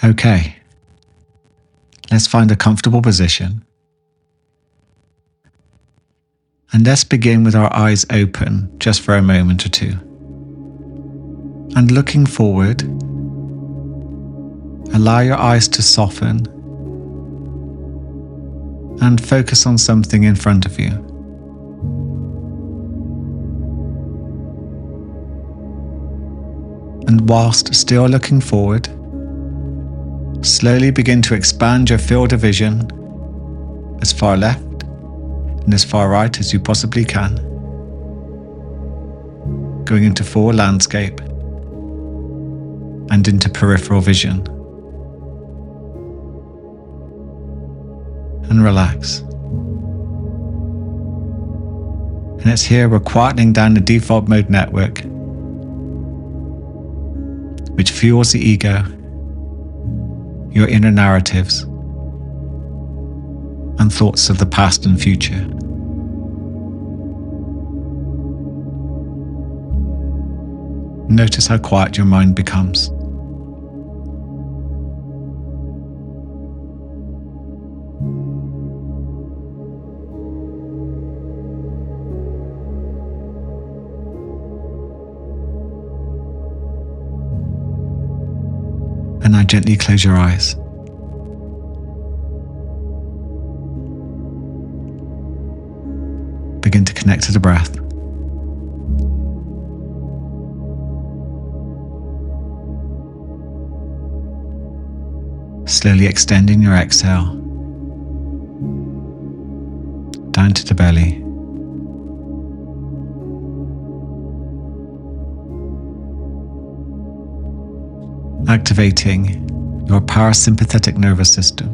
Okay, let's find a comfortable position. And let's begin with our eyes open just for a moment or two. And looking forward, allow your eyes to soften and focus on something in front of you. And whilst still looking forward, slowly begin to expand your field of vision as far left and as far right as you possibly can, going into full landscape and into peripheral vision. And relax. And it's here we're quietening down the default mode network, which fuels the ego, your inner narratives, and thoughts of the past and future. Notice how quiet your mind becomes. And now gently close your eyes. Begin to connect to the breath. Slowly extending your exhale down to the belly. Activating your parasympathetic nervous system.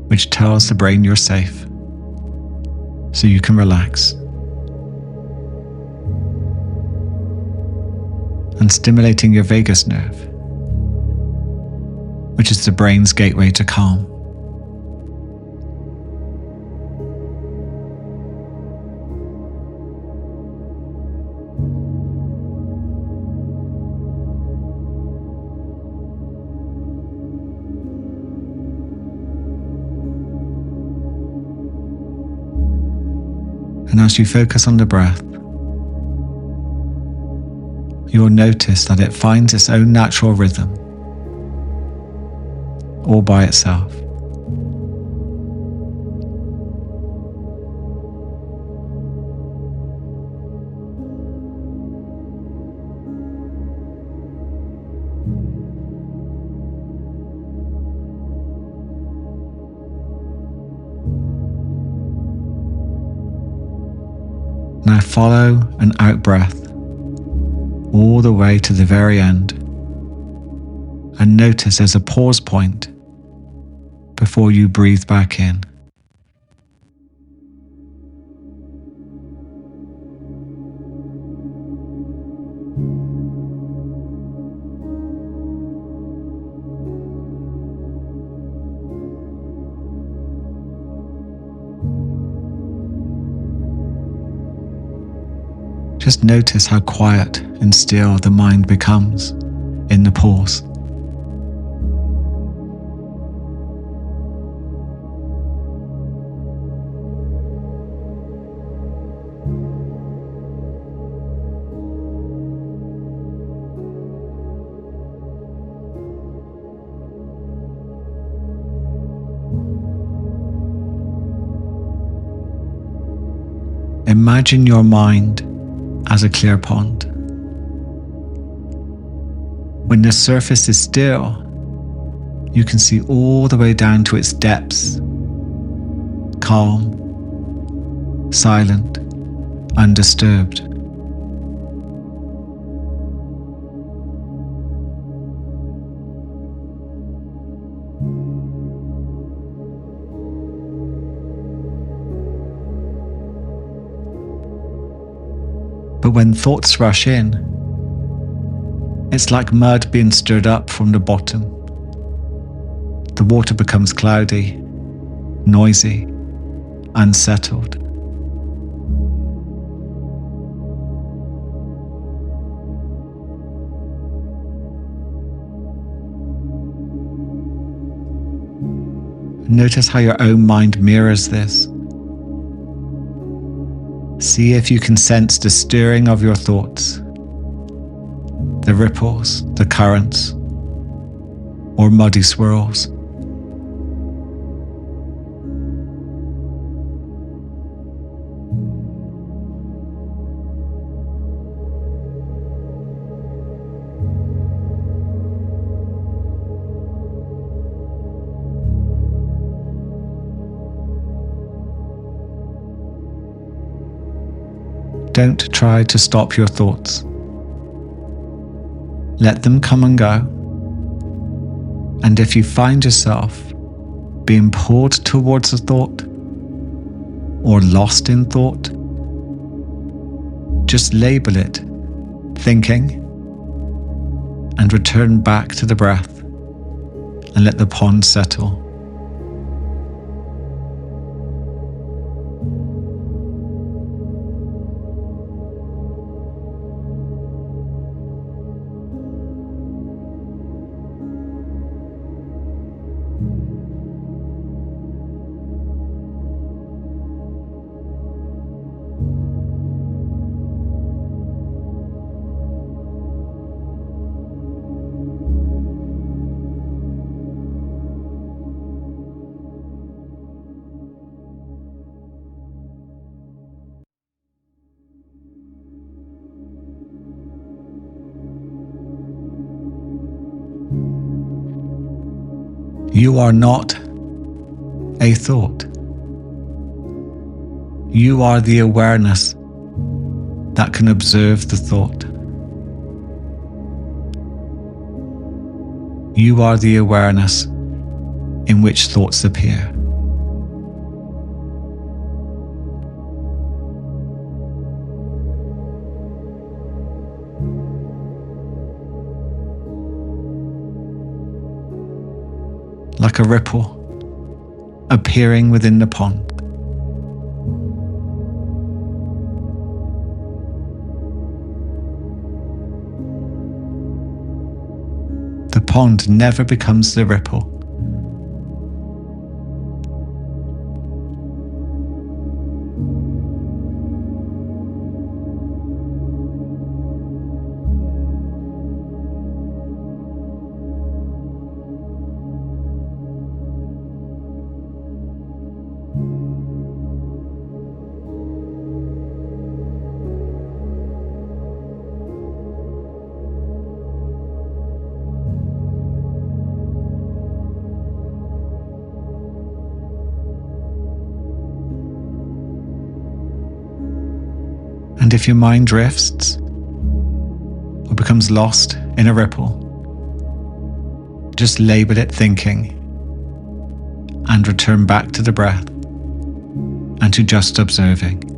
Which tells the brain you're safe, so you can relax. And stimulating your vagus nerve, which is the brain's gateway to calm. And as you focus on the breath, you'll notice that it finds its own natural rhythm, all by itself. Now follow an out breath all the way to the very end, and notice there's a pause point before you breathe back in. Just notice how quiet and still the mind becomes in the pause. Imagine your mind as a clear pond. When the surface is still, you can see all the way down to its depths, calm, silent, undisturbed. But when thoughts rush in, it's like mud being stirred up from the bottom. The water becomes cloudy, noisy, unsettled. Notice how your own mind mirrors this. See if you can sense the stirring of your thoughts, the ripples, the currents, or muddy swirls. Don't try to stop your thoughts. Let them come and go. And if you find yourself being pulled towards a thought or lost in thought, just label it thinking and return back to the breath and let the pond settle. You are not a thought. You are the awareness that can observe the thought. You are the awareness in which thoughts appear. Like a ripple appearing within the pond. The pond never becomes the ripple. And if your mind drifts or becomes lost in a ripple, just label it thinking and return back to the breath and to just observing.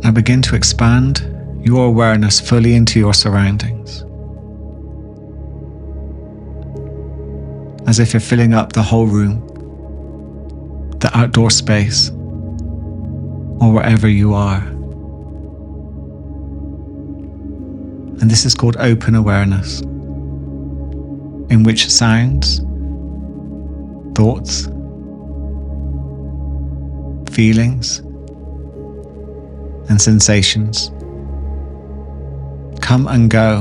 Now begin to expand your awareness fully into your surroundings, as if you're filling up the whole room, the outdoor space, or wherever you are. And this is called open awareness, in which sounds, thoughts, feelings, and sensations come and go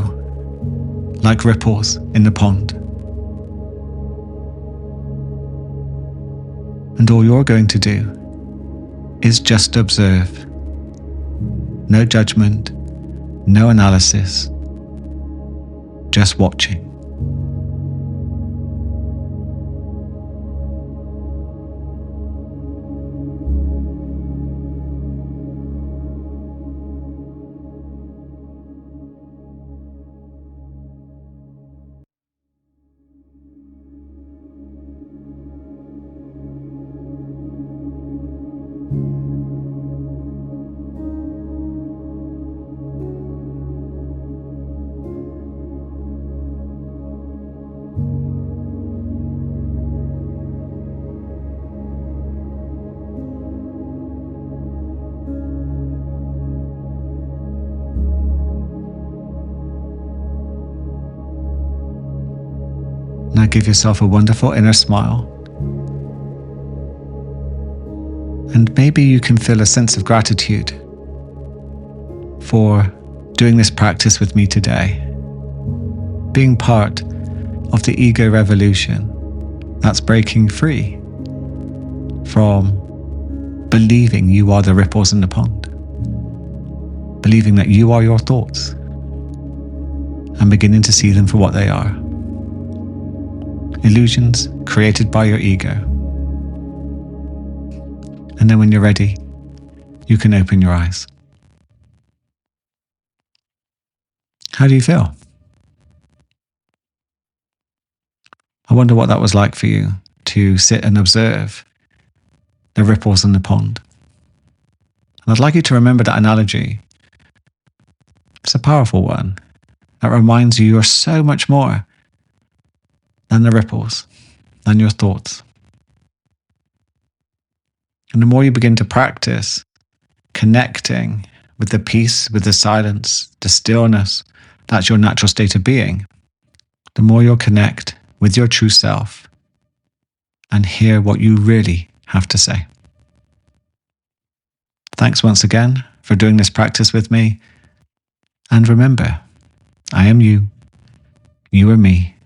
like ripples in the pond. And all you're going to do is just observe. No judgment, no analysis, just watching. give yourself a wonderful inner smile. And maybe you can feel a sense of gratitude for doing this practice with me today, being part of the ego revolution that's breaking free from believing you are the ripples in the pond, believing that you are your thoughts, and beginning to see them for what they are. Illusions created by your ego. And then when you're ready, you can open your eyes. How do you feel? I wonder what that was like for you to sit and observe the ripples in the pond. And I'd like you to remember that analogy. It's a powerful one that reminds you you're so much more than the ripples, than your thoughts. And the more you begin to practice connecting with the peace, with the silence, the stillness, that's your natural state of being, the more you'll connect with your true self and hear what you really have to say. Thanks once again for doing this practice with me. And remember, I am you, you are me,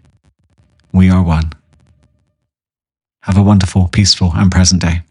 we are one. Have a wonderful, peaceful, and present day.